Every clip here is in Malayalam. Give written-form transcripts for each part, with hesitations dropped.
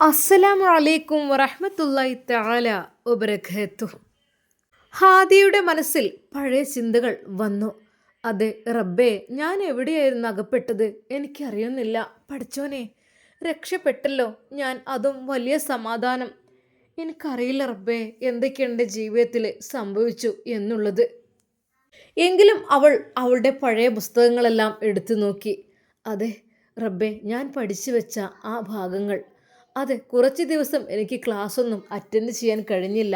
അസ്സലാമു അലൈക്കും വറഹ്മത്തുള്ളാഹി തആല വബറകാതുഹു. ഹാദിയുടെ മനസ്സിൽ പഴയ ചിന്തകൾ വന്നു. അതെ റബ്ബേ, ഞാൻ എവിടെയായിരുന്നു അകപ്പെട്ടത്? എനിക്കറിയുന്നില്ല. പഠിച്ചോനെ, രക്ഷപ്പെട്ടല്ലോ ഞാൻ, അതും വലിയ സമാധാനം. എനിക്കറിയില്ല റബ്ബേ, എന്തൊക്കെ എൻ്റെ ജീവിതത്തിൽ സംഭവിച്ചു എന്നുള്ളത്. എങ്കിലും അവൾ അവളുടെ പഴയ പുസ്തകങ്ങളെല്ലാം എടുത്തു നോക്കി. അതെ റബ്ബേ, ഞാൻ പഠിച്ചു വെച്ച ആ ഭാഗങ്ങൾ, അതെ കുറച്ച് ദിവസം എനിക്ക് ക്ലാസ്സൊന്നും അറ്റൻഡ് ചെയ്യാൻ കഴിഞ്ഞില്ല.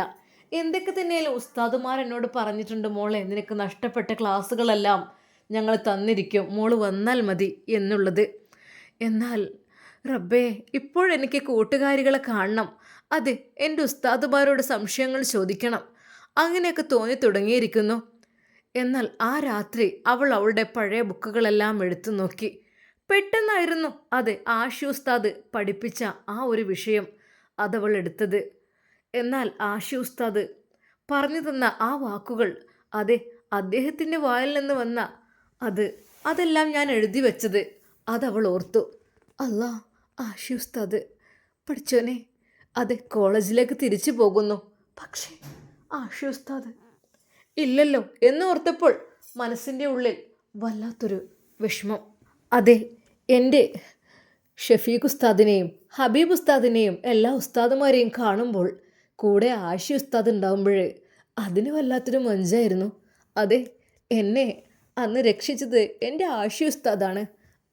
എന്തൊക്കെ തന്നെയാലും ഉസ്താദുമാർ എന്നോട് പറഞ്ഞിട്ടുണ്ട്, മോളെ നിനക്ക് നഷ്ടപ്പെട്ട ക്ലാസ്സുകളെല്ലാം ഞങ്ങൾ തന്നിരിക്കും, മോള് വന്നാൽ മതി എന്നുള്ളത്. എന്നാൽ റബ്ബേ, ഇപ്പോഴെനിക്ക് കൂട്ടുകാരികളെ കാണണം. അതെ, എൻ്റെ ഉസ്താദുമാരോട് സംശയങ്ങൾ ചോദിക്കണം. അങ്ങനെയൊക്കെ തോന്നി തുടങ്ങിയിരിക്കുന്നു. എന്നാൽ ആ രാത്രി അവൾ അവളുടെ പഴയ ബുക്കുകളെല്ലാം എടുത്തു നോക്കി. പെട്ടെന്നായിരുന്നു അതെ ആഷി ഉസ്താദ് പഠിപ്പിച്ച ആ ഒരു വിഷയം അതവൾ എടുത്തത്. എന്നാൽ ആഷി ഉസ്താദ് പറഞ്ഞു തന്ന ആ വാക്കുകൾ, അതെ അദ്ദേഹത്തിൻ്റെ വായിൽ നിന്ന് വന്ന അതെല്ലാം ഞാൻ എഴുതി വെച്ചത് അതവൾ ഓർത്തു. അല്ലാ, ആഷി ഉസ്താദ് പഠിച്ചോനെ, അതെ കോളേജിലേക്ക് തിരിച്ചു പോകുന്നു. പക്ഷേ ആഷി ഉസ്താദ് ഇല്ലല്ലോ എന്നോർത്തപ്പോൾ മനസ്സിൻ്റെ ഉള്ളിൽ വല്ലാത്തൊരു വിഷമം. അതെ, എൻ്റെ ഷഫീഖ് ഉസ്താദിനെയും ഹബീബ് ഉസ്താദിനെയും എല്ലാ ഉസ്താദുമാരെയും കാണുമ്പോൾ കൂടെ ആഷി ഉസ്താദ് ഉണ്ടാകുമ്പോൾ അതിന് വല്ലാത്തൊരു മൊഞ്ചായിരുന്നു. അതെ, എന്നെ അന്ന് രക്ഷിച്ചത് എൻ്റെ ആഷി ഉസ്താദാണ്.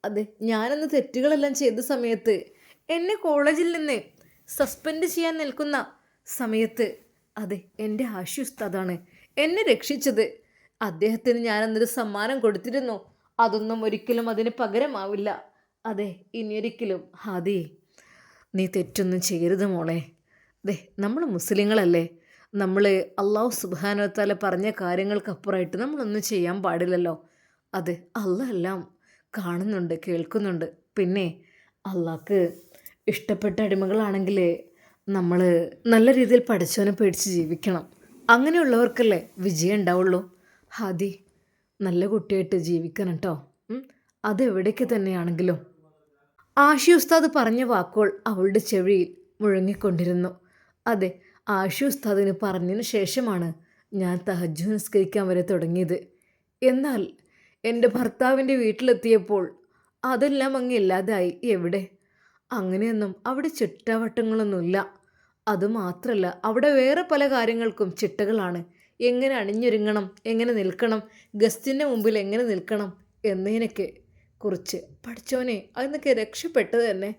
അതെ, ഞാനന്ന് തെറ്റുകളെല്ലാം ചെയ്ത സമയത്ത് എന്നെ കോളേജിൽ നിന്ന് സസ്പെൻഡ് ചെയ്യാൻ നിൽക്കുന്ന സമയത്ത് അതെ എൻ്റെ ആഷി ഉസ്താദാണ് എന്നെ രക്ഷിച്ചത്. അദ്ദേഹത്തിന് ഞാനന്നൊരു സമ്മാനം കൊടുത്തിരുന്നു. അതൊന്നും ഒരിക്കലും അതിന് പകരമാവില്ല. അതെ, ഇനിയൊരിക്കലും ഹാദി നീ തെറ്റൊന്നും ചെയ്യരുത് മോളെ. ദേ, നമ്മൾ മുസ്ലിങ്ങളല്ലേ, നമ്മൾ അള്ളാഹു സുബ്ഹാനഹു വ തആല പറഞ്ഞ കാര്യങ്ങൾക്കപ്പുറമായിട്ട് നമ്മളൊന്നും ചെയ്യാൻ പാടില്ലല്ലോ. അതെ, അള്ളാഹ് എല്ലാം കാണുന്നുണ്ട്, കേൾക്കുന്നുണ്ട്. പിന്നെ അള്ളാഹ്ക്ക് ഇഷ്ടപ്പെട്ട അടിമകളാണെങ്കിൽ നമ്മൾ നല്ല രീതിയിൽ പഠിച്ചവനെ പേടിച്ച് ജീവിക്കണം. അങ്ങനെയുള്ളവർക്കല്ലേ വിജയം ഉണ്ടാവുള്ളൂ. ഹാദി നല്ല കുട്ടിയായിട്ട് ജീവിക്കണം കേട്ടോ. അതെവിടേക്ക് തന്നെയാണെങ്കിലും. ആഷി ഉസ്താദ് പറഞ്ഞ വാക്കുകൾ അവളുടെ ചെവിയിൽ മുഴങ്ങിക്കൊണ്ടിരുന്നു. അതെ, ആഷി ഉസ്താദിന് പറഞ്ഞതിന് ശേഷമാണ് ഞാൻ തഹജ്ജുദ് നിസ്കരിക്കാൻ വരെ തുടങ്ങിയത്. എന്നാൽ എൻ്റെ ഭർത്താവിൻ്റെ വീട്ടിലെത്തിയപ്പോൾ അതെല്ലാം അങ്ങ് ഇല്ലാതായി. എവിടെ? അങ്ങനെയൊന്നും അവിടെ ചിട്ടവട്ടങ്ങളൊന്നുമില്ല. അതുമാത്രമല്ല, അവിടെ വേറെ പല കാര്യങ്ങൾക്കും ചിട്ടകളാണ്. എങ്ങനെ അണിഞ്ഞൊരുങ്ങണം, എങ്ങനെ നിൽക്കണം, ഗസ്റ്റിൻ്റെ മുമ്പിൽ എങ്ങനെ നിൽക്കണം എന്നതിനൊക്കെ കുറിച്ച് പഠിച്ചോനെ അതിനൊക്കെ രക്ഷപ്പെട്ടത് തന്നെ.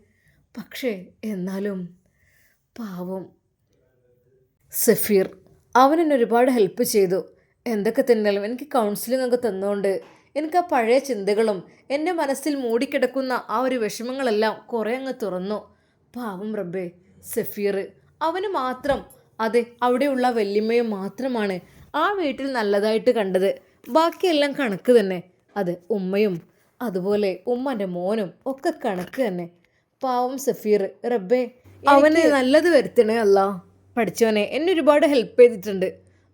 പക്ഷേ എന്നാലും പാവം സഫീർ, അവനെന്നെ ഒരുപാട് ഹെൽപ്പ് ചെയ്തു. എന്തൊക്കെ തന്നെയാലും എനിക്ക് കൗൺസിലിംഗ് ഒക്കെ തന്നുകൊണ്ട് എനിക്ക് ആ പഴയ ചിന്തകളും എൻ്റെ മനസ്സിൽ മൂടിക്കിടക്കുന്ന ആ ഒരു വിഷമങ്ങളെല്ലാം കുറേ അങ്ങ് തുറന്നു. പാവം റബ്ബേ, സഫീർ അവന് മാത്രം, അതെ അവിടെയുള്ള വല്യമ്മയും മാത്രമാണ് ആ വീട്ടിൽ നല്ലതായിട്ട് കണ്ടത്. ബാക്കിയെല്ലാം കണക്ക് തന്നെ. അതെ, ഉമ്മയും അതുപോലെ ഉമ്മൻ്റെ മോനും ഒക്കെ കണക്ക് തന്നെ. പാവം സഫീർ, റബ്ബേ അവന് നല്ലത് വരുത്തണേ അല്ലാ. പഠിച്ചവനെ എന്നെ ഒരുപാട് ഹെൽപ്പ് ചെയ്തിട്ടുണ്ട്.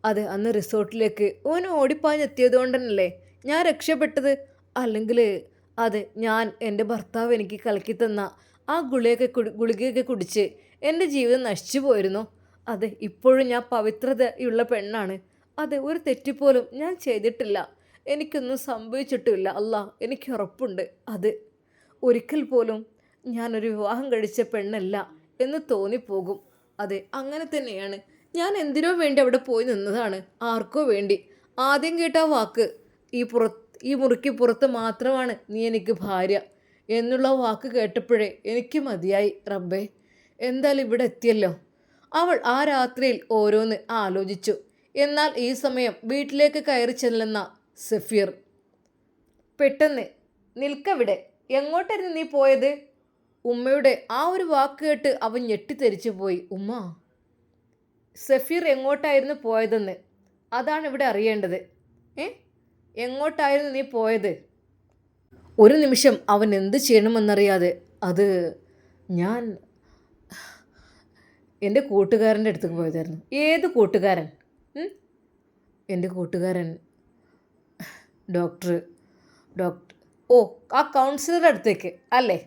അതെ, അന്ന് റിസോർട്ടിലേക്ക് ഓന് ഓടിപ്പാഞ്ഞെത്തിയത് കൊണ്ട് തന്നെയല്ലേ ഞാൻ രക്ഷപ്പെട്ടത്. അല്ലെങ്കിൽ അതെ, ഞാൻ എൻ്റെ ഭർത്താവ് എനിക്ക് കലക്കി തന്ന ആ ഗുളികയൊക്കെ കുടിച്ച് എൻ്റെ ജീവിതം നശിച്ചു പോയിരുന്നു. അതെ, ഇപ്പോഴും ഞാൻ പവിത്രതയുള്ള പെണ്ണാണ്. അതെ, ഒരു തെറ്റുപോലും ഞാൻ ചെയ്തിട്ടില്ല. എനിക്കൊന്നും സംഭവിച്ചിട്ടുമില്ല. അല്ലാ, എനിക്ക് ഉറപ്പുണ്ട്. അത് ഒരിക്കൽ പോലും ഞാനൊരു വിവാഹം കഴിച്ച പെണ്ണല്ല എന്ന് തോന്നിപ്പോകും. അതെ, അങ്ങനെ തന്നെയാണ്. ഞാൻ എന്തിനോ വേണ്ടി അവിടെ പോയി നിന്നതാണ്, ആർക്കോ വേണ്ടി. ആദ്യം കേട്ട ആ വാക്ക്, ഈ മുറിക്ക് പുറത്ത് മാത്രമാണ് നീ എനിക്ക് ഭാര്യ എന്നുള്ള വാക്ക് കേട്ടപ്പോഴേ എനിക്ക് മതിയായി. റബ്ബേ, എന്തായാലും ഇവിടെ എത്തിയല്ലോ. അവൾ ആ രാത്രിയിൽ ഓരോന്ന് ആലോചിച്ചു. എന്നാൽ ഈ സമയം വീട്ടിലേക്ക് കയറി ചെല്ലുന്ന സഫീർ പെട്ടെന്ന്, നിൽക്കവിടെ, എങ്ങോട്ടായിരുന്നു നീ പോയത്? ഉമ്മയുടെ ആ ഒരു വാക്ക് കേട്ട് അവൻ ഞെട്ടിത്തെറിച്ചു പോയി. ഉമ്മ, സഫീർ എങ്ങോട്ടായിരുന്നു പോയതെന്ന് അതാണ് ഇവിടെ അറിയേണ്ടത്. എങ്ങോട്ടായിരുന്നു നീ പോയത്? ഒരു നിമിഷം അവൻ എന്ത് ചെയ്യണമെന്നറിയാതെ, അത് ഞാൻ എൻ്റെ കൂട്ടുകാരൻ്റെ അടുത്തേക്ക് പോയതായിരുന്നു. ഏത് കൂട്ടുകാരൻ? എൻ്റെ കൂട്ടുകാരൻ ഡോക്ടർ ഡോക്ടർ ഓ, ആ കൗൺസിലറുടെ അടുത്തേക്ക് അല്ലേ?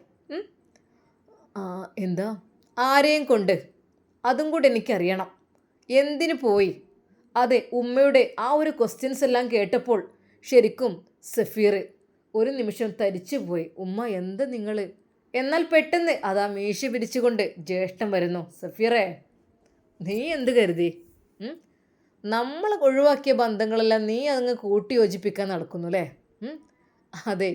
എന്താ? ആരെയും കൊണ്ട്? അതും കൂടെ എനിക്കറിയണം. എന്തിനു പോയി? അതെ, ഉമ്മയുടെ ആ ഒരു ക്വസ്റ്റ്യൻസ് എല്ലാം കേട്ടപ്പോൾ ശരിക്കും സഫീർ ഒരു നിമിഷം തരിച്ചുപോയി. ഉമ്മ എന്താ നിങ്ങൾ? എന്നാൽ പെട്ടെന്ന് അതാ മീശ പിരിച്ചുകൊണ്ട് ജ്യേഷ്ഠൻ വരുന്നു. സഫീറേ, നീ എന്ത് കരുതി? നമ്മൾ ഒഴിവാക്കിയ ബന്ധങ്ങളെല്ലാം നീ അതങ്ങ് കൂട്ടി യോജിപ്പിക്കാൻ നടക്കുന്നു അല്ലേ? അതെ.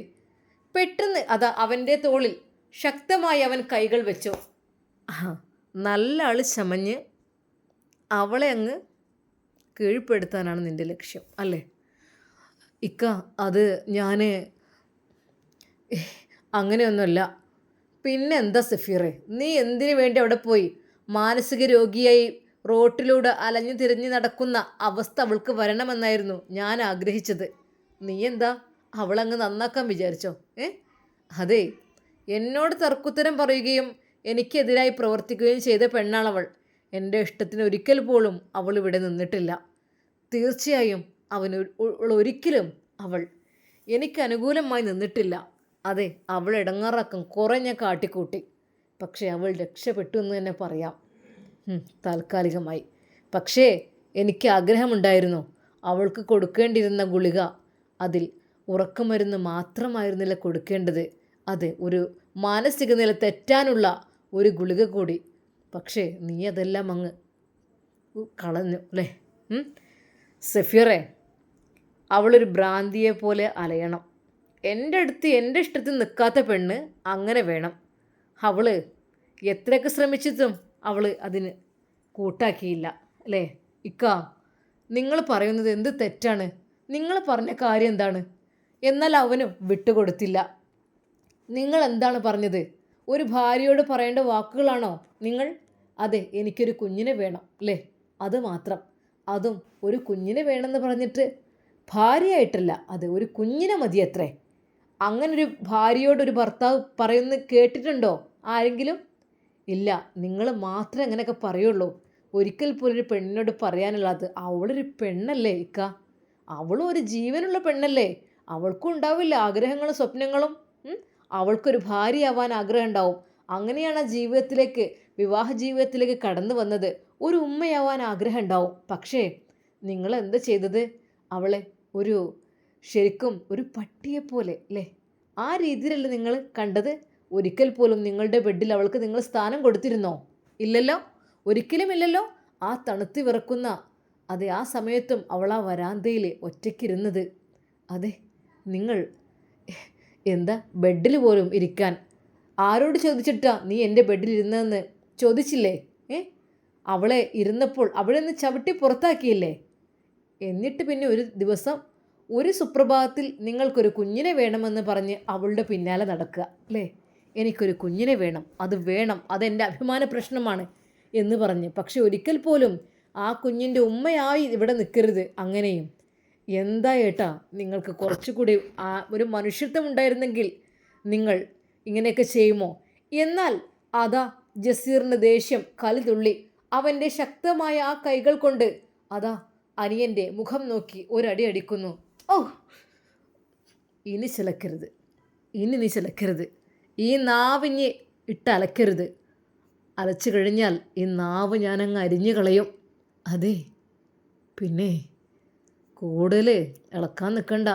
പെട്ടെന്ന് അതാ അവൻ്റെ തോളിൽ ശക്തമായി അവൻ കൈകൾ വെച്ചു. നല്ല ആൾ ചമഞ്ഞ് അവളെ അങ്ങ് കീഴ്പ്പെടുത്താനാണ് നിൻ്റെ ലക്ഷ്യം അല്ലേ? ഇക്ക, അത് ഞാൻ അങ്ങനെയൊന്നുമല്ല. പിന്നെ എന്താ സഫീറെ, നീ എന്തിനു വേണ്ടി അവിടെ പോയി? മാനസിക രോഗിയായി റോട്ടിലൂടെ അലഞ്ഞു തിരിഞ്ഞ് നടക്കുന്ന അവസ്ഥ അവൾക്ക് വരണമെന്നായിരുന്നു ഞാൻ ആഗ്രഹിച്ചത്. നീ എന്താ അവളങ്ങ് നന്നാക്കാൻ വിചാരിച്ചോ? അതെ, എന്നോട് തർക്കുത്തരം പറയുകയും എനിക്കെതിരായി പ്രവർത്തിക്കുകയും ചെയ്ത പെണ്ണാളവൾ. എൻ്റെ ഇഷ്ടത്തിന് ഒരിക്കൽ പോലും അവൾ ഇവിടെ നിന്നിട്ടില്ല. തീർച്ചയായും ഒരിക്കലും അവൾ എനിക്ക് അനുകൂലമായി നിന്നിട്ടില്ല. അതെ, അവൾ ഇടങ്ങാറാക്കും കുറേ ഞാൻ കാട്ടിക്കൂട്ടി. പക്ഷേ അവൾ രക്ഷപ്പെട്ടു എന്ന് തന്നെ പറയാം, താൽക്കാലികമായി. പക്ഷേ എനിക്ക് ആഗ്രഹമുണ്ടായിരുന്നു അവൾക്ക് കൊടുക്കേണ്ടിയിരുന്ന ഗുളിക അതിൽ ഉറക്കമരുന്ന് മാത്രമായിരുന്നില്ല കൊടുക്കേണ്ടത്. അതെ, ഒരു മാനസിക നില തെറ്റാനുള്ള ഒരു ഗുളിക കൂടി. പക്ഷേ നീ അതെല്ലാം അങ്ങ് കളഞ്ഞു അല്ലേ? സഫീറെ, അവളൊരു ഭ്രാന്തിയെ പോലെ അലയണം. എൻ്റെ അടുത്ത് എൻ്റെ ഇഷ്ടത്തിൽ നിൽക്കാത്ത പെണ്ണ് അങ്ങനെ വേണം. അവൾ എത്രയൊക്കെ ശ്രമിച്ചിട്ടും അവൾ അതിന് കൂട്ടാക്കിയില്ല അല്ലേ? ഇക്ക, നിങ്ങൾ പറയുന്നത് എന്ത് തെറ്റാണ്? നിങ്ങൾ പറഞ്ഞ കാര്യം എന്താണ്? എന്നാൽ അവനും വിട്ടുകൊടുത്തില്ല. നിങ്ങൾ എന്താണ് പറഞ്ഞത്? ഒരു ഭാര്യയോട് പറയേണ്ട വാക്കുകളാണോ നിങ്ങൾ? അതെ, എനിക്കൊരു കുഞ്ഞിനെ വേണം അല്ലേ? അത് മാത്രം. അതും ഒരു കുഞ്ഞിനെ വേണമെന്ന് പറഞ്ഞിട്ട് ഭാര്യയായിട്ടല്ല, അത് ഒരു കുഞ്ഞിനെ മതിയത്രേ. അങ്ങനൊരു ഭാര്യയോടൊരു ഭർത്താവ് പറയുന്ന കേട്ടിട്ടുണ്ടോ ആരെങ്കിലും? ഇല്ല. നിങ്ങൾ മാത്രമേ അങ്ങനെയൊക്കെ പറയുള്ളൂ. ഒരിക്കൽ പോലും ഒരു പെണ്ണിനോട് പറയാനുള്ളത് അവളൊരു പെണ്ണല്ലേ ഇക്ക? അവളും ഒരു ജീവനുള്ള പെണ്ണല്ലേ? അവൾക്കും ഉണ്ടാവില്ല ആഗ്രഹങ്ങളും സ്വപ്നങ്ങളും. അവൾക്കൊരു ഭാര്യയാവാൻ ആഗ്രഹം ഉണ്ടാവും. അങ്ങനെയാണ് ജീവിതത്തിലേക്ക്, വിവാഹ ജീവിതത്തിലേക്ക് കടന്നു വന്നത്. ഒരു ഉമ്മയാവാൻ ആഗ്രഹം ഉണ്ടാവും. പക്ഷേ നിങ്ങൾ എന്താ ചെയ്തത്? അവളെ ശരിക്കും ഒരു പട്ടിയെപ്പോലെ അല്ലേ? ആ രീതിയിലല്ലേ നിങ്ങൾ കണ്ടത്? ഒരിക്കൽ പോലും നിങ്ങളുടെ ബെഡിൽ അവൾക്ക് നിങ്ങൾ സ്ഥാനം കൊടുത്തിരുന്നോ? ഇല്ലല്ലോ, ഒരിക്കലും ഇല്ലല്ലോ. ആ തണുത്ത് വിറക്കുന്ന അതെ ആ സമയത്തും അവൾ ആ വരാന്തയിൽ ഒറ്റയ്ക്കിരുന്നത്. അതെ, നിങ്ങൾ എന്താ ബെഡിൽ പോലും ഇരിക്കാൻ ആരോട് ചോദിച്ചിട്ടാ നീ എൻ്റെ ബെഡിൽ ഇരുന്നതെന്ന് ചോദിച്ചില്ലേ? അവളെ ഇരുന്നപ്പോൾ അവിടെ നിന്ന് ചവിട്ടി പുറത്താക്കിയില്ലേ? എന്നിട്ട് പിന്നെ ഒരു ദിവസം ഒരു സുപ്രഭാതത്തിൽ നിങ്ങൾക്കൊരു കുഞ്ഞിനെ വേണമെന്ന് പറഞ്ഞ് അവളുടെ പിന്നാലെ നടക്കുക അല്ലേ? എനിക്കൊരു കുഞ്ഞിനെ വേണം, അത് വേണം, അതെൻ്റെ അഭിമാന പ്രശ്നമാണ് എന്ന് പറഞ്ഞ്. പക്ഷെ ഒരിക്കൽ പോലും ആ കുഞ്ഞിൻ്റെ ഉമ്മയായി ഇവിടെ നിൽക്കരുത്. അങ്ങനെയും എന്താ ഏട്ടാ, നിങ്ങൾക്ക് കുറച്ചുകൂടി ഒരു മനുഷ്യത്വം ഉണ്ടായിരുന്നെങ്കിൽ നിങ്ങൾ ഇങ്ങനെയൊക്കെ ചെയ്യുമോ? എന്നാൽ അതാ ജസീറിൻ്റെ ദേഷ്യം കലിതുള്ളി. അവൻ്റെ ശക്തമായ ആ കൈകൾ കൊണ്ട് അതാ അനിയൻ്റെ മുഖം നോക്കി ഒരടി അടിക്കുന്നു. ഓ, ഇനി ചിലക്കരുത്, ഇനി നീ ചിലക്കരുത്. ഈ നാവിഞ്ഞ് ഇട്ടലക്കരുത്. അലച്ചു കഴിഞ്ഞാൽ ഈ നാവ് ഞാനങ്ങ് അരിഞ്ഞു കളയും. അതെ, പിന്നെ കൂടുതൽ ഇളക്കാൻ നിൽക്കണ്ട.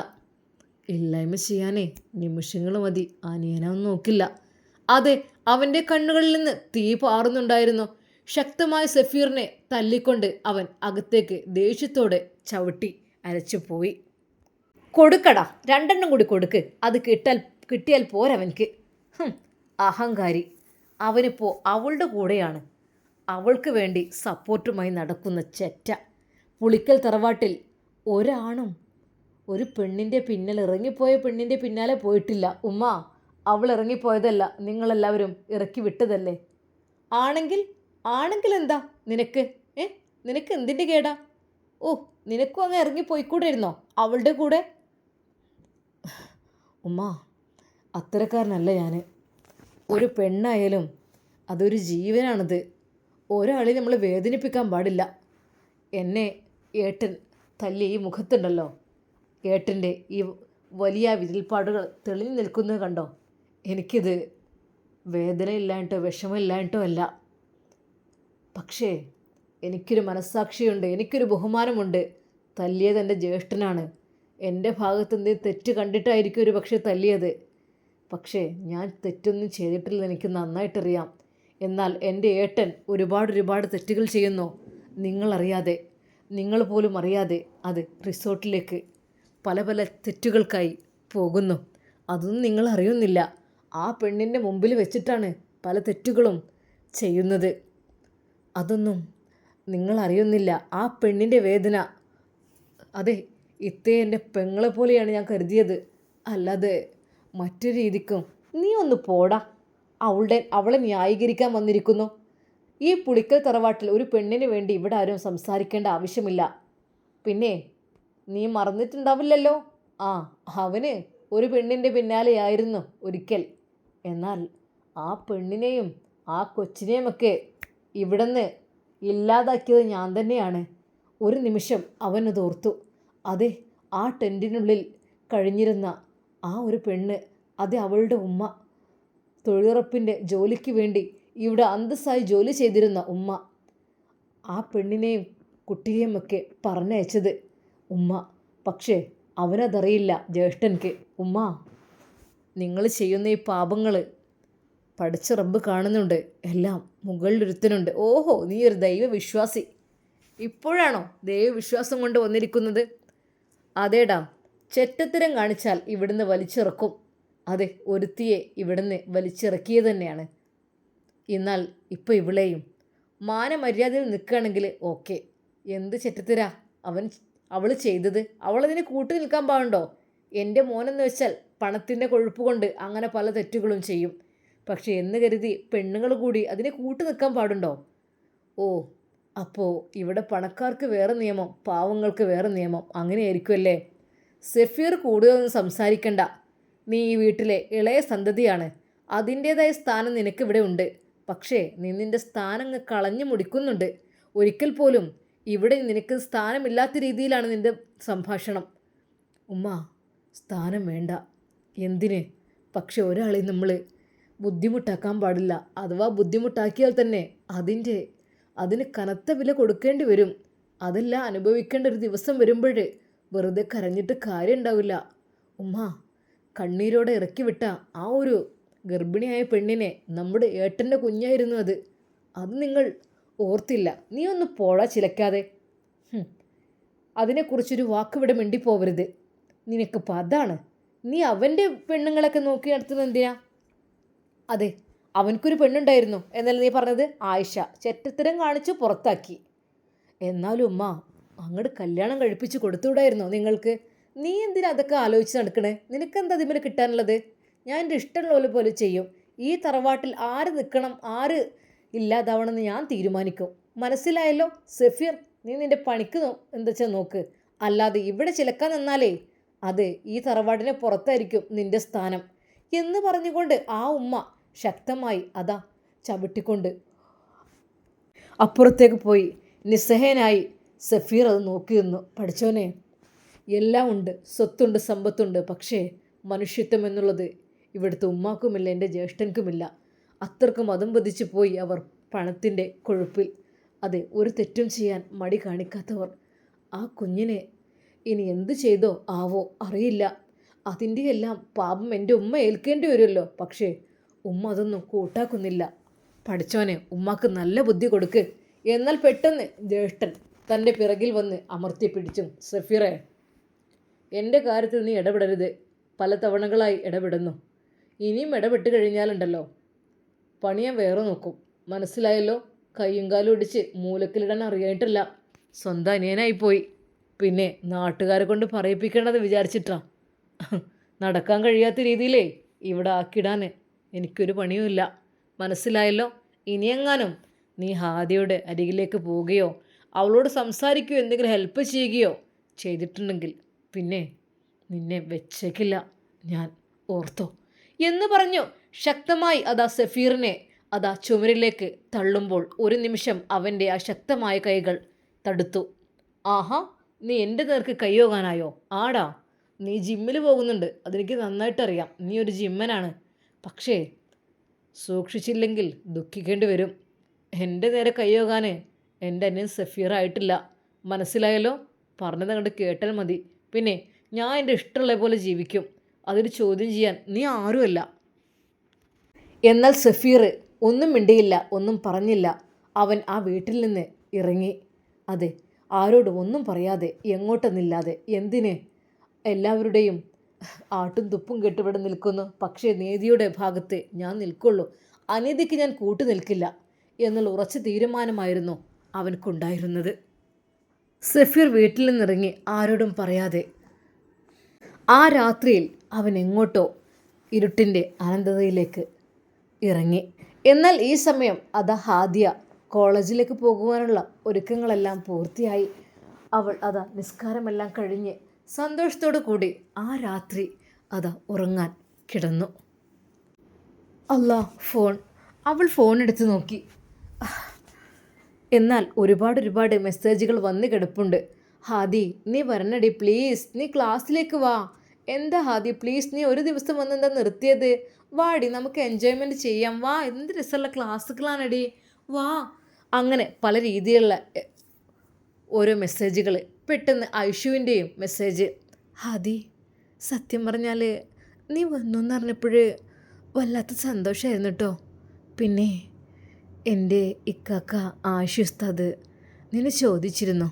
ഇല്ലായ്മ ചെയ്യാനേ നിമിഷങ്ങൾ മതി. അനിയനൊന്നും നോക്കില്ല. അതെ, അവൻ്റെ കണ്ണുകളിൽ നിന്ന് തീ പാറുന്നുണ്ടായിരുന്നു. ശക്തമായ സഫീറിനെ തല്ലിക്കൊണ്ട് അവൻ അകത്തേക്ക് ദേഷ്യത്തോടെ ചവിട്ടി അരച്ചു പോയി. കൊടുക്കടാ, 2 കൂടി കൊടുക്ക്. അത് കിട്ടിയാൽ പോരവൻക്ക്. അഹങ്കാരി. അവനിപ്പോൾ അവളുടെ കൂടെയാണ്. അവൾക്ക് വേണ്ടി സപ്പോർട്ടുമായി നടക്കുന്ന ചെറ്റ. പുളിക്കൽ തറവാട്ടിൽ ഒരാണും ഒരു പെണ്ണിൻ്റെ ഇറങ്ങിപ്പോയ പെണ്ണിൻ്റെ പിന്നാലെ പോയിട്ടില്ല. ഉമ്മ, അവൾ ഇറങ്ങിപ്പോയതല്ല, നിങ്ങളെല്ലാവരും ഇറക്കി വിട്ടതല്ലേ? ആണെങ്കിൽ എന്താ നിനക്ക്? നിനക്ക് എന്തിൻ്റെ കേടാ? ഓ, നിനക്കും അങ്ങ് ഇറങ്ങിപ്പോയിക്കൂടായിരുന്നോ അവളുടെ കൂടെ? ഉമ്മ, അത്തരക്കാരനല്ല ഞാൻ. ഒരു പെണ്ണായാലും അതൊരു ജീവനാണത്. ഒരാളെ നമ്മൾ വേദനിപ്പിക്കാൻ പാടില്ല. എന്നെ ഏട്ടൻ തല്ലി ഈ മുഖത്തുണ്ടല്ലോ, ഏട്ടൻ്റെ ഈ വലിയ വിരൽപ്പാടുകൾ തെളിഞ്ഞു നിൽക്കുന്നത് കണ്ടോ? എനിക്കിത് വേദനയില്ലായിട്ടോ വിഷമമില്ലായിട്ടോ അല്ല. പക്ഷേ എനിക്കൊരു മനസ്സാക്ഷിയുണ്ട്, എനിക്കൊരു ബഹുമാനമുണ്ട്. തല്ലിയത് എൻ്റെ ജ്യേഷ്ഠനാണ്. എൻ്റെ ഭാഗത്ത് എന്തെങ്കിലും തെറ്റ് കണ്ടിട്ടായിരിക്കും ഒരു പക്ഷേ തല്ലിയത്. പക്ഷേ ഞാൻ തെറ്റൊന്നും ചെയ്തിട്ടില്ലെന്ന് എനിക്ക് നന്നായിട്ടറിയാം. എന്നാൽ എൻ്റെ ഏട്ടൻ ഒരുപാട് തെറ്റുകൾ ചെയ്യുന്നു. നിങ്ങളറിയാതെ, നിങ്ങൾ പോലും അറിയാതെ അത് റിസോർട്ടിലേക്ക് പല തെറ്റുകൾക്കായി പോകുന്നു. അതൊന്നും നിങ്ങൾ അറിയുന്നില്ല. ആ പെണ്ണിൻ്റെ മുമ്പിൽ വെച്ചിട്ടാണ് പല തെറ്റുകളും ചെയ്യുന്നത്. അതൊന്നും നിങ്ങൾ അറിയുന്നില്ല. ആ പെണ്ണിൻ്റെ വേദന, അതെ, ഇത്തേ എൻ്റെ പെങ്ങളെ പോലെയാണ് ഞാൻ കരുതിയത്, അല്ലാതെ മറ്റൊരു രീതിക്കും. നീ ഒന്ന് പോടാ. അവളെ ന്യായീകരിക്കാൻ വന്നിരിക്കുന്നു. ഈ പുളിക്കൽ തറവാട്ടിൽ ഒരു പെണ്ണിന് വേണ്ടി ഇവിടെ ആരും സംസാരിക്കേണ്ട ആവശ്യമില്ല. പിന്നെ നീ മറന്നിട്ടുണ്ടാവില്ലല്ലോ, അവന് ഒരു പെണ്ണിൻ്റെ പിന്നാലെയായിരുന്നു ഒരിക്കൽ. എന്നാൽ ആ പെണ്ണിനെയും ആ കൊച്ചിനെയുമൊക്കെ ഇവിടുന്ന് ഇല്ലാതാക്കിയത് ഞാൻ തന്നെയാണ്. ഒരു നിമിഷം അവനതോർത്തു. അതെ, ആ ടെൻറ്റിനുള്ളിൽ കഴിഞ്ഞിരുന്ന ആ ഒരു പെണ്ണ്, അത് അവളുടെ ഉമ്മ. തൊഴിലുറപ്പിൻ്റെ ജോലിക്ക് വേണ്ടി ഇവിടെ അന്തസ്സായി ജോലി ചെയ്തിരുന്ന ഉമ്മ. ആ പെണ്ണിനെയും കുട്ടിയെയുമൊക്കെ പറഞ്ഞയച്ചത് ഉമ്മ. പക്ഷേ അവനതറിയില്ല ജ്യേഷ്ഠൻക്ക്. ഉമ്മ, നിങ്ങൾ ചെയ്യുന്ന ഈ പാപങ്ങൾ പഠിച്ച റബ്ബ് കാണുന്നുണ്ട്. എല്ലാം മുകളിലൊരുത്തനുണ്ട്. ഓഹോ, നീ ഒരു ദൈവവിശ്വാസി. ഇപ്പോഴാണോ ദൈവവിശ്വാസം കൊണ്ട് വന്നിരിക്കുന്നത്? അതേടാ, ചെറ്റത്തരം കാണിച്ചാൽ ഇവിടുന്ന് വലിച്ചിറക്കും. അതെ, ഒരുത്തിയെ ഇവിടുന്ന് വലിച്ചിറക്കിയത് തന്നെയാണ്. എന്നാൽ ഇപ്പോൾ ഇവളെയും മാനമര്യാദയിൽ നിൽക്കുകയാണെങ്കിൽ ഓക്കെ. എന്ത് ചെറ്റത്തരാ അവൾ ചെയ്തത്? അവളതിന് കൂട്ടു നിൽക്കാൻ പാടുണ്ടോ? എൻ്റെ മോനെന്ന് വെച്ചാൽ പണത്തിൻ്റെ കൊഴുപ്പ് കൊണ്ട് അങ്ങനെ പല തെറ്റുകളും ചെയ്യും. പക്ഷേ എന്ന് കരുതി പെണ്ണുങ്ങൾ കൂടി അതിനെ കൂട്ടു നിൽക്കാൻ പാടുണ്ടോ? ഓ, അപ്പോൾ ഇവിടെ പണക്കാർക്ക് വേറെ നിയമം, പാവങ്ങൾക്ക് വേറെ നിയമം, അങ്ങനെയായിരിക്കുമല്ലേ? സഫീർ കൂടുതലൊന്നും സംസാരിക്കണ്ട. നീ ഈ വീട്ടിലെ ഇളയ സന്തതിയാണ്. അതിൻ്റേതായ സ്ഥാനം നിനക്കിവിടെ ഉണ്ട്. പക്ഷേ നീ നിൻ്റെ സ്ഥാനം കളഞ്ഞു മുടിക്കുന്നുണ്ട്. ഒരിക്കൽ പോലും ഇവിടെ നിനക്ക് സ്ഥാനമില്ലാത്ത രീതിയിലാണ് നിൻ്റെ സംഭാഷണം. ഉമ്മ, സ്ഥാനം വേണ്ട. എന്തിന്? പക്ഷെ ഒരാളെ നമ്മൾ ബുദ്ധിമുട്ടാക്കാൻ പാടില്ല. അഥവാ ബുദ്ധിമുട്ടാക്കിയാൽ തന്നെ അതിന് കനത്ത വില കൊടുക്കേണ്ടി വരും. അതെല്ലാം അനുഭവിക്കേണ്ട ഒരു ദിവസം വരുമ്പോൾ വെറുതെ കരഞ്ഞിട്ട് കാര്യം ഉണ്ടാവില്ല. ഉമ്മ, കണ്ണീരോടെ ഇറക്കി വിട്ട ആ ഒരു ഗർഭിണിയായ പെണ്ണിനെ നമ്മുടെ ഏട്ടൻ്റെ കുഞ്ഞായിരുന്നു അത് നിങ്ങൾ ഓർത്തില്ല. നീ ഒന്ന് പോടാ ചിലക്കാതെ. അതിനെക്കുറിച്ചൊരു വാക്കിവിടെ മിണ്ടിപ്പോവരുത്. നിനക്കിപ്പോൾ അതാണ്. നീ അവൻ്റെ പെണ്ണുങ്ങളൊക്കെ നോക്കി നടത്തുന്നത് എന്തിനാ? അതെ, അവനക്കൊരു പെണ്ണുണ്ടായിരുന്നു എന്നല്ല നീ പറഞ്ഞത്? ആയിഷ ചെറ്റത്തരം കാണിച്ച് പുറത്താക്കി. എന്നാലും ഉമ്മ, അങ്ങോട്ട് കല്യാണം കഴിപ്പിച്ച് കൊടുത്തുകൂടായിരുന്നോ നിങ്ങൾക്ക്? നീ എന്തിനാ അതൊക്കെ ആലോചിച്ച് നടക്കണേ? നിനക്കെന്താ അതിന്മേൽ കിട്ടാനുള്ളത്? ഞാൻ എൻ്റെ ഇഷ്ടമുള്ള പോലെ ചെയ്യും. ഈ തറവാട്ടിൽ ആര് നിൽക്കണം, ആര് ഇല്ലാതാവണമെന്ന് ഞാൻ തീരുമാനിക്കും. മനസ്സിലായല്ലോ സഫീർ? നീ നിൻ്റെ പണിക്ക് എന്താ വെച്ചാൽ നോക്ക്. അല്ലാതെ ഇവിടെ ചിലക്കാൻ നിന്നാലേ അത് ഈ തറവാടിനെ പുറത്തായിരിക്കും നിൻ്റെ സ്ഥാനം എന്ന് പറഞ്ഞുകൊണ്ട് ആ ഉമ്മ ശക്തമായി അതാ ചവിട്ടിക്കൊണ്ട് അപ്പുറത്തേക്ക് പോയി. നിസ്സഹനായി സഫീർ അത് നോക്കി നിന്നു. പഠിച്ചോനെ, എല്ലാം ഉണ്ട്, സ്വത്തുണ്ട്, സമ്പത്തുണ്ട്. പക്ഷേ മനുഷ്യത്വം എന്നുള്ളത് ഇവിടുത്തെ ഉമ്മാക്കുമില്ല, എൻ്റെ ജ്യേഷ്ഠൻക്കുമില്ല. അത്രക്കും അതും പതിച്ചു പോയി അവർ പണത്തിൻ്റെ കൊഴുപ്പിൽ. അതെ, ഒരു തെറ്റും ചെയ്യാൻ മടി കാണിക്കാത്തവർ. ആ കുഞ്ഞിനെ ഇനി എന്ത് ചെയ്തോ ആവോ അറിയില്ല. അതിൻ്റെ എല്ലാം പാപം എൻ്റെ ഉമ്മ ഏൽക്കേണ്ടി വരുമല്ലോ. പക്ഷേ ഉമ്മ അതൊന്നും കൂട്ടാക്കുന്നില്ല. പഠിച്ചോനെ, ഉമ്മാക്ക് നല്ല ബുദ്ധി കൊടുക്ക്. എന്നാൽ പെട്ടെന്ന് ജ്യേഷ്ഠൻ തൻ്റെ പിറകിൽ വന്ന് അമർത്തി പിടിച്ചും, സഫീറെ, എൻ്റെ കാര്യത്തിൽ നീ ഇടപെടരുത്. പല തവണകളായി ഇടപെടുന്നു. ഇനിയും ഇടപെട്ട് കഴിഞ്ഞാലുണ്ടല്ലോ പണിയാൻ വേറെ നോക്കും. മനസ്സിലായല്ലോ? കയ്യും കാലും ഒടിച്ച് മൂലക്കിലിടാൻ അറിയായിട്ടില്ല. സ്വന്തം അനിയനായിപ്പോയി. പിന്നെ നാട്ടുകാരെ കൊണ്ട് പറയിപ്പിക്കേണ്ടത് വിചാരിച്ചിട്ടാ. നടക്കാൻ കഴിയാത്ത രീതിയിലേ ഇവിടെ ആക്കിടാൻ എനിക്കൊരു പണിയുമില്ല. മനസ്സിലായല്ലോ? ഇനിയെങ്ങാനും നീ ഹാദിയുടെ അരികിലേക്ക് പോവുകയോ അവളോട് സംസാരിക്കുകയോ എന്തെങ്കിലും ഹെൽപ്പ് ചെയ്യുകയോ ചെയ്തിട്ടുണ്ടെങ്കിൽ പിന്നെ നിന്നെ വെച്ചേക്കില്ല ഞാൻ, ഓർത്തോ എന്ന് പറഞ്ഞു ശക്തമായി അതാ സഫീറിനെ അതാ ചുമരിലേക്ക് തള്ളുമ്പോൾ ഒരു നിമിഷം അവൻ്റെ ആ ശക്തമായ കൈകൾ തടുത്തു. ആഹാ, നീ എൻ്റെ നേർക്ക് കൈയോകാനായോ? ആടാ, നീ ജിമ്മിൽ പോകുന്നുണ്ട്, അതെനിക്ക് നന്നായിട്ടറിയാം. നീ ഒരു ജിമ്മനാണ്. പക്ഷേ സൂക്ഷിച്ചില്ലെങ്കിൽ ദുഃഖിക്കേണ്ടി വരും. എൻ്റെ നേരെ കൈയോകാൻ എൻ്റെ അനിയൻ സഫീറായിട്ടില്ല. മനസ്സിലായല്ലോ? പറഞ്ഞത് അങ്ങോട്ട് കേട്ടാൽ മതി. പിന്നെ ഞാൻ എൻ്റെ ഇഷ്ടമുള്ള പോലെ ജീവിക്കും. അതൊരു ചോദ്യം ചെയ്യാൻ നീ ആരുമല്ല. എന്നാൽ സഫീർ ഒന്നും മിണ്ടിയില്ല, ഒന്നും പറഞ്ഞില്ല. അവൻ ആ വീട്ടിൽ നിന്ന് ഇറങ്ങി. അതെ, ആരോടും ഒന്നും പറയാതെ, എങ്ങോട്ടെന്നില്ലാതെ. എന്തിന്? എല്ലാവരുടെയും ആട്ടും തുപ്പും കെട്ടിവിടെ നിൽക്കുന്നു. പക്ഷേ നീതിയുടെ ഭാഗത്ത് ഞാൻ നിൽക്കുള്ളൂ. അനീതിക്ക് ഞാൻ കൂട്ടു നിൽക്കില്ല എന്നുള്ള ഉറച്ച തീരുമാനമായിരുന്നു അവൻക്കുണ്ടായിരുന്നത്. സഫീർ വീട്ടിൽ നിന്നിറങ്ങി ആരോടും പറയാതെ. ആ രാത്രിയിൽ അവൻ എങ്ങോട്ടോ ഇരുട്ടിൻ്റെ അനന്തതയിലേക്ക് ഇറങ്ങി. എന്നാൽ ഈ സമയം അതാ ഹാദിയ കോളേജിലേക്ക് പോകുവാനുള്ള ഒരുക്കങ്ങളെല്ലാം പൂർത്തിയായി. അവൾ അതാ നിസ്കാരമെല്ലാം കഴിഞ്ഞ് സന്തോഷത്തോടു കൂടി ആ രാത്രി അതാ ഉറങ്ങാൻ കിടന്നു. അല്ലാ, ഫോൺ. അവൾ ഫോൺ എടുത്ത് നോക്കി. എന്നാൽ ഒരുപാട് മെസ്സേജുകൾ വന്ന് കിടപ്പുണ്ട്. ഹാദി, നീ വരണടി പ്ലീസ്, നീ ക്ലാസ്സിലേക്ക് വാ. എന്താ ഹാദി പ്ലീസ്, നീ ഒരു ദിവസം വന്ന് എന്താ നിർത്തിയത്? വാടി, നമുക്ക് എൻജോയ്മെൻറ്റ് ചെയ്യാം, വാ, എന്ത് രസമുള്ള ക്ലാസ്സുകളാണടി, വാ. അങ്ങനെ പല രീതിയിലുള്ള ഓരോ മെസ്സേജുകൾ. പെട്ടെന്ന് ഐഷുവിൻ്റെയും മെസ്സേജ്. ഹാദി, സത്യം പറഞ്ഞാൽ നീ വന്നു എന്ന് പറഞ്ഞപ്പോൾ വല്ലാത്ത സന്തോഷമായിരുന്നു കേട്ടോ. പിന്നെ എൻ്റെ ഇക്കാക്ക ആയിഷ ഉസ്താദ് നിന്നെ ചോദിച്ചിരുന്നു,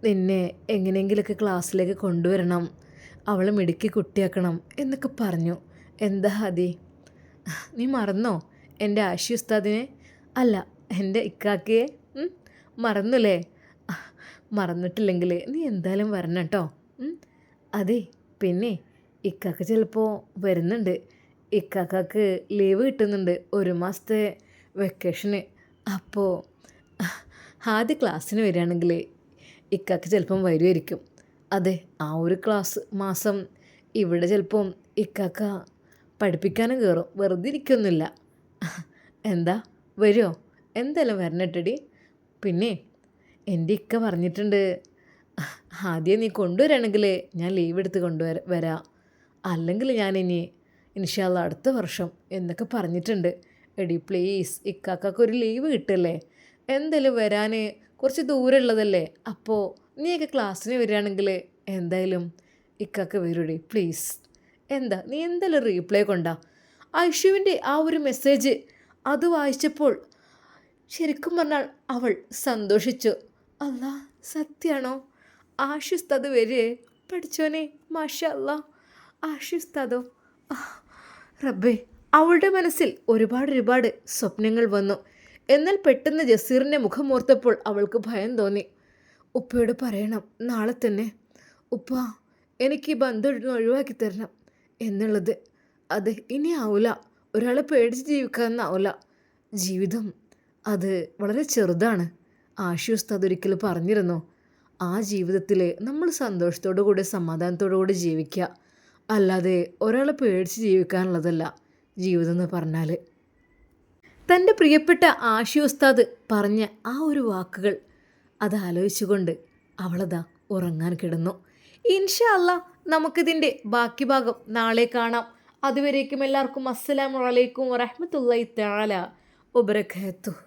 നിന്നെ എങ്ങനെയെങ്കിലുമൊക്കെ ക്ലാസ്സിലേക്ക് കൊണ്ടുവരണം, അവളെ മിടുക്കി കുട്ടിയാക്കണം എന്നൊക്കെ പറഞ്ഞു. എന്താ ഹാദി, നീ മറന്നോ എൻ്റെ ആയിഷ ഉസ്താദിനെ? അല്ല, എൻ്റെ ഇക്കാക്കയെ മറന്നുല്ലേ? മറന്നിട്ടില്ലെങ്കിൽ നീ എന്തായാലും വരണം കേട്ടോ. അതെ, പിന്നെ ഇക്കാക്ക ചിലപ്പോൾ വരുന്നുണ്ട്. ഇക്കാക്കക്ക് ലീവ് കിട്ടുന്നുണ്ട് 1 മാസത്തെ വെക്കേഷന്. അപ്പോൾ ആദ്യ ക്ലാസ്സിന് വരികയാണെങ്കിൽ ഇക്കാക്ക ചിലപ്പം വരുമായിരിക്കും. അതെ, ആ ഒരു മാസം ഇവിടെ ചിലപ്പം ഇക്കാക്ക പഠിപ്പിക്കാനും കയറും, വെറുതെ ഇരിക്കൊന്നുമില്ല. എന്താ, വരുമോ? എന്തായാലും വരണട്ടടി. പിന്നെ എൻ്റെ ഇക്ക പറഞ്ഞിട്ടുണ്ട്, ആദ്യം നീ കൊണ്ടുവരികയാണെങ്കിൽ ഞാൻ ലീവ് എടുത്ത് വരാം, അല്ലെങ്കിൽ ഞാനിനി ഇൻഷാ അല്ലാഹ് അടുത്ത വർഷം എന്നൊക്കെ പറഞ്ഞിട്ടുണ്ട്. എടി പ്ലീസ്, ഇക്കാക്കൊരു ഒരു ലീവ് കിട്ടല്ലേ? എന്തായാലും വരാൻ കുറച്ച് ദൂരമുള്ളതല്ലേ. അപ്പോൾ നീയൊക്കെ ക്ലാസ്സിന് വരികയാണെങ്കിൽ എന്തായാലും ഇക്കാക്ക വരൂടി പ്ലീസ്. എന്താ, നീ എന്തായാലും റീപ്ലൈ കൊണ്ടാ. ഐഷുവിൻ്റെ ആ ഒരു മെസ്സേജ് അത് വായിച്ചപ്പോൾ ശരിക്കും പറഞ്ഞാൽ അവൾ സന്തോഷിച്ചു. അല്ലാ, സത്യമാണോ? ആഷിസ്താദ് വരേ? പഠിച്ചോനെ, മാഷാ അല്ലാ, ആഷിസ്താദോ? റബ്ബേ, അവളുടെ മനസ്സിൽ ഒരുപാട് സ്വപ്നങ്ങൾ വന്നു. എന്നാൽ പെട്ടെന്ന് ജസീറിൻ്റെ മുഖമോർത്തപ്പോൾ അവൾക്ക് ഭയം തോന്നി. ഉപ്പയോട് പറയണം നാളെ തന്നെ, ഉപ്പ എനിക്ക് ഈ ബന്ധം ഒഴിവാക്കി തരണം എന്നുള്ളത്. അത് ഇനി ആവില്ല, ഒരാളെ പേടിച്ച് ജീവിക്കാമെന്നാവില്ല. ജീവിതം അത് വളരെ ചെറുതാണ്. ആഷി ഉസ്താദ് ഒരിക്കൽ പറഞ്ഞിരുന്നു, ആ ജീവിതത്തിൽ നമ്മൾ സന്തോഷത്തോടു കൂടി സമാധാനത്തോടു കൂടി ജീവിക്കുക, അല്ലാതെ ഒരാളെ പേടിച്ച് ജീവിക്കാനുള്ളതല്ല ജീവിതം എന്ന് പറഞ്ഞാൽ. തൻ്റെ പ്രിയപ്പെട്ട ആഷി ഉസ്താദ് പറഞ്ഞ ആ ഒരു വാക്കുകൾ അത് ആലോചിച്ചുകൊണ്ട് അവളതാ ഉറങ്ങാൻ കിടന്നു. ഇൻഷാ അല്ലാഹ് നമുക്കിതിൻ്റെ ബാക്കി ഭാഗം നാളെ കാണാം. അതുവരേക്കും എല്ലാവർക്കും അസ്സലാമു അലൈക്കും വറഹ്മത്തുള്ളാഹി തആല വബറകാതുഹു.